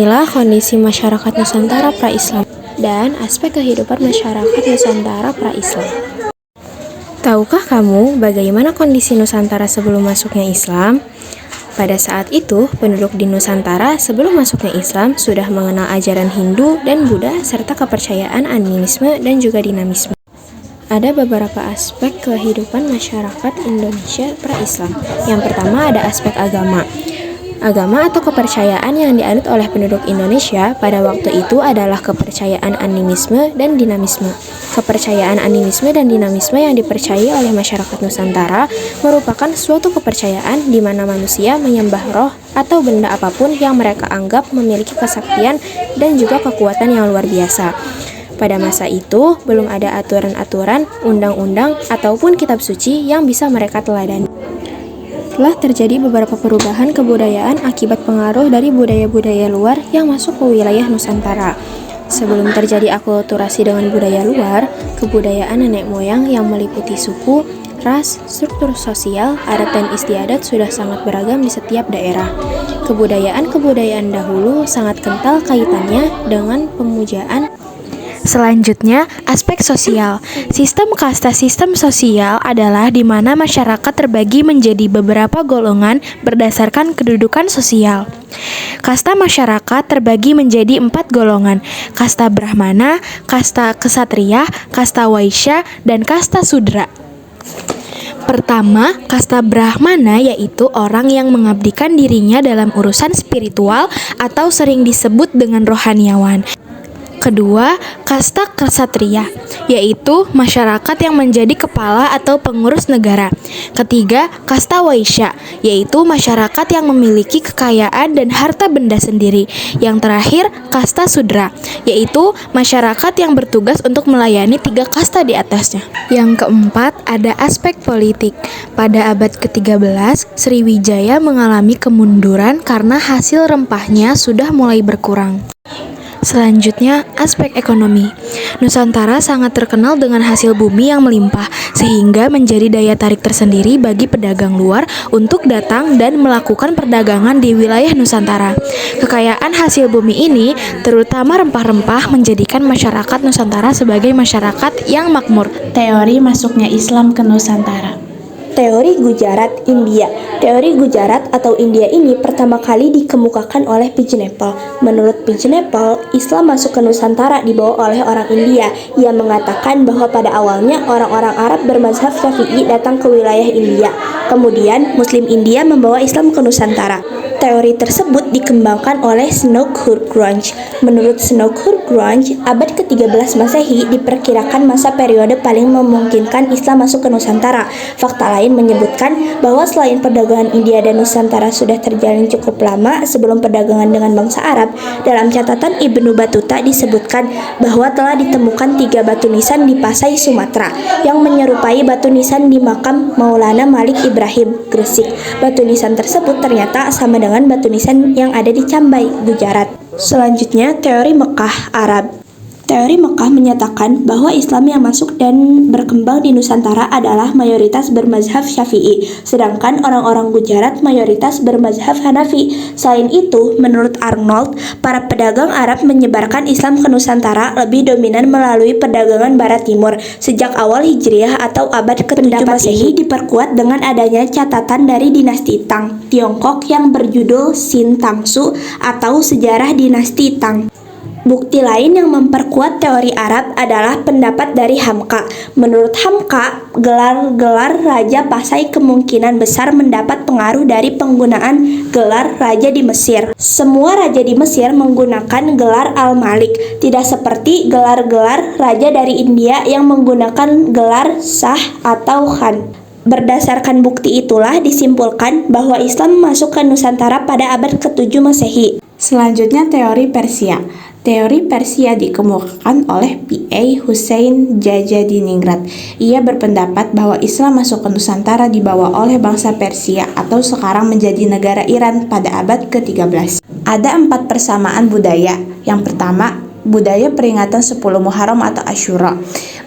Inilah kondisi masyarakat Nusantara pra-Islam dan aspek kehidupan masyarakat Nusantara pra-Islam. Tahukah kamu bagaimana kondisi Nusantara sebelum masuknya Islam? Pada saat itu, penduduk di Nusantara sebelum masuknya Islam sudah mengenal ajaran Hindu dan Buddha serta kepercayaan animisme dan juga dinamisme. Ada beberapa aspek kehidupan masyarakat Indonesia pra-Islam. Yang pertama ada aspek agama. Agama atau kepercayaan yang dianut oleh penduduk Indonesia pada waktu itu adalah kepercayaan animisme dan dinamisme. Kepercayaan animisme dan dinamisme yang dipercayai oleh masyarakat Nusantara merupakan suatu kepercayaan di mana manusia menyembah roh atau benda apapun yang mereka anggap memiliki kesaktian dan juga kekuatan yang luar biasa. Pada masa itu, belum ada aturan-aturan, undang-undang, ataupun kitab suci yang bisa mereka teladani. Telah terjadi beberapa perubahan kebudayaan akibat pengaruh dari budaya-budaya luar yang masuk ke wilayah Nusantara. Sebelum terjadi akulturasi dengan budaya luar, kebudayaan nenek moyang yang meliputi suku, ras, struktur sosial, adat dan istiadat sudah sangat beragam di setiap daerah. Kebudayaan-kebudayaan dahulu sangat kental kaitannya dengan pemujaan. Selanjutnya, aspek sosial. Sistem kasta sistem sosial adalah di mana masyarakat terbagi menjadi beberapa golongan berdasarkan kedudukan sosial. Kasta masyarakat terbagi menjadi 4 golongan: kasta Brahmana, kasta Ksatria, kasta Waisya, dan kasta Sudra. Pertama, kasta Brahmana yaitu orang yang mengabdikan dirinya dalam urusan spiritual atau sering disebut dengan rohaniawan. Kedua, kasta Ksatria, yaitu masyarakat yang menjadi kepala atau pengurus negara. Ketiga, kasta Waisya, yaitu masyarakat yang memiliki kekayaan dan harta benda sendiri. Yang terakhir, kasta Sudra, yaitu masyarakat yang bertugas untuk melayani 3 kasta di atasnya. Yang keempat, ada aspek politik. Pada abad ke-13, Sriwijaya mengalami kemunduran karena hasil rempahnya sudah mulai berkurang. Selanjutnya, aspek ekonomi. Nusantara sangat terkenal dengan hasil bumi yang melimpah, sehingga menjadi daya tarik tersendiri bagi pedagang luar untuk datang dan melakukan perdagangan di wilayah Nusantara. Kekayaan hasil bumi ini, terutama rempah-rempah, menjadikan masyarakat Nusantara sebagai masyarakat yang makmur. Teori masuknya Islam ke Nusantara. Teori Gujarat, India. Teori Gujarat atau India ini pertama kali dikemukakan oleh Pigeonapple. Menurut Pigeonapple, Islam masuk ke Nusantara dibawa oleh orang India. Ia mengatakan bahwa pada awalnya orang-orang Arab bermazhab Syafi'i datang ke wilayah India. Kemudian Muslim India membawa Islam ke Nusantara. Teori tersebut dikembangkan oleh Snodgrass. Menurut Snodgrass, abad ke-13 Masehi diperkirakan masa periode paling memungkinkan Islam masuk ke Nusantara. Fakta lain menyebutkan bahwa selain perdagangan India dan Nusantara sudah terjalin cukup lama sebelum perdagangan dengan bangsa Arab, dalam catatan Ibnu Battuta disebutkan bahwa telah ditemukan 3 batu nisan di Pasai, Sumatera, yang menyerupai batu nisan di makam Maulana Malik Ibrahim, Gresik. Batu nisan tersebut ternyata sama dengan batu nisan yang ada di Cambai, Gujarat. Selanjutnya, teori Mekah, Arab. Teori Mekah menyatakan bahwa Islam yang masuk dan berkembang di Nusantara adalah mayoritas bermazhab Syafi'i, sedangkan orang-orang Gujarat mayoritas bermazhab Hanafi. Selain itu, menurut Arnold, para pedagang Arab menyebarkan Islam ke Nusantara lebih dominan melalui perdagangan Barat Timur. Sejak awal Hijriah atau abad ke-7 Masehi diperkuat dengan adanya catatan dari dinasti Tang, Tiongkok yang berjudul Sin Tangsu atau Sejarah Dinasti Tang. Bukti lain yang memperkuat teori Arab adalah pendapat dari Hamka. Menurut Hamka, gelar-gelar Raja Pasai kemungkinan besar mendapat pengaruh dari penggunaan gelar Raja di Mesir. Semua Raja di Mesir menggunakan gelar Al-Malik, tidak seperti gelar-gelar Raja dari India yang menggunakan gelar Shah atau Khan. Berdasarkan bukti itulah disimpulkan bahwa Islam masuk ke Nusantara pada abad ke-7 Masehi. Selanjutnya, teori Persia. Teori Persia dikemukakan oleh P.A. Hussein Jajadiningrat. Ia berpendapat bahwa Islam masuk ke Nusantara dibawa oleh bangsa Persia atau sekarang menjadi negara Iran pada abad ke-13. Ada 4 persamaan budaya. Yang pertama, budaya peringatan 10 Muharram atau Asyura.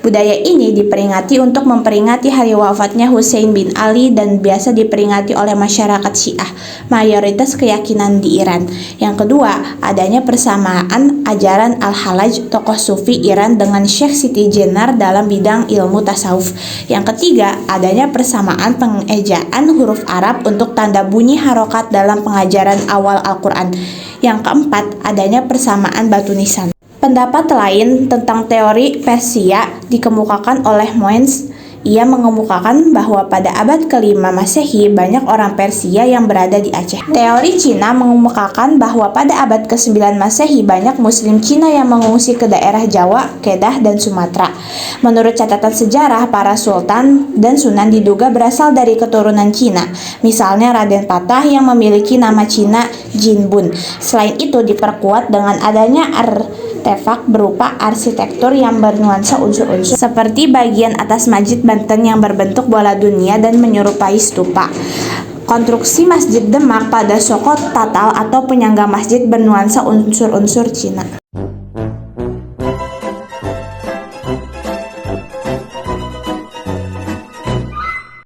Budaya ini diperingati untuk memperingati hari wafatnya Husain bin Ali dan biasa diperingati oleh masyarakat Syiah, mayoritas keyakinan di Iran. Yang kedua, adanya persamaan ajaran Al-Hallaj, tokoh sufi Iran, dengan Syekh Siti Jenar dalam bidang ilmu tasawuf. Yang ketiga, adanya persamaan pengejaan huruf Arab untuk tanda bunyi harokat dalam pengajaran awal Al-Quran. Yang keempat, adanya persamaan batu nisan. Pendapat lain tentang teori Persia dikemukakan oleh Moens. Ia mengemukakan bahwa pada abad ke-5 Masehi banyak orang Persia yang berada di Aceh. Teori Cina mengemukakan bahwa pada abad ke-9 Masehi banyak Muslim Cina yang mengungsi ke daerah Jawa, Kedah, dan Sumatera. Menurut catatan sejarah, para sultan dan sunan diduga berasal dari keturunan Cina. Misalnya Raden Patah yang memiliki nama Cina Jinbun. Selain itu diperkuat dengan adanya artefak berupa arsitektur yang bernuansa unsur-unsur seperti bagian atas Masjid Banten yang berbentuk bola dunia dan menyerupai stupa. Konstruksi Masjid Demak pada Soko Tatal atau penyangga masjid bernuansa unsur-unsur Cina.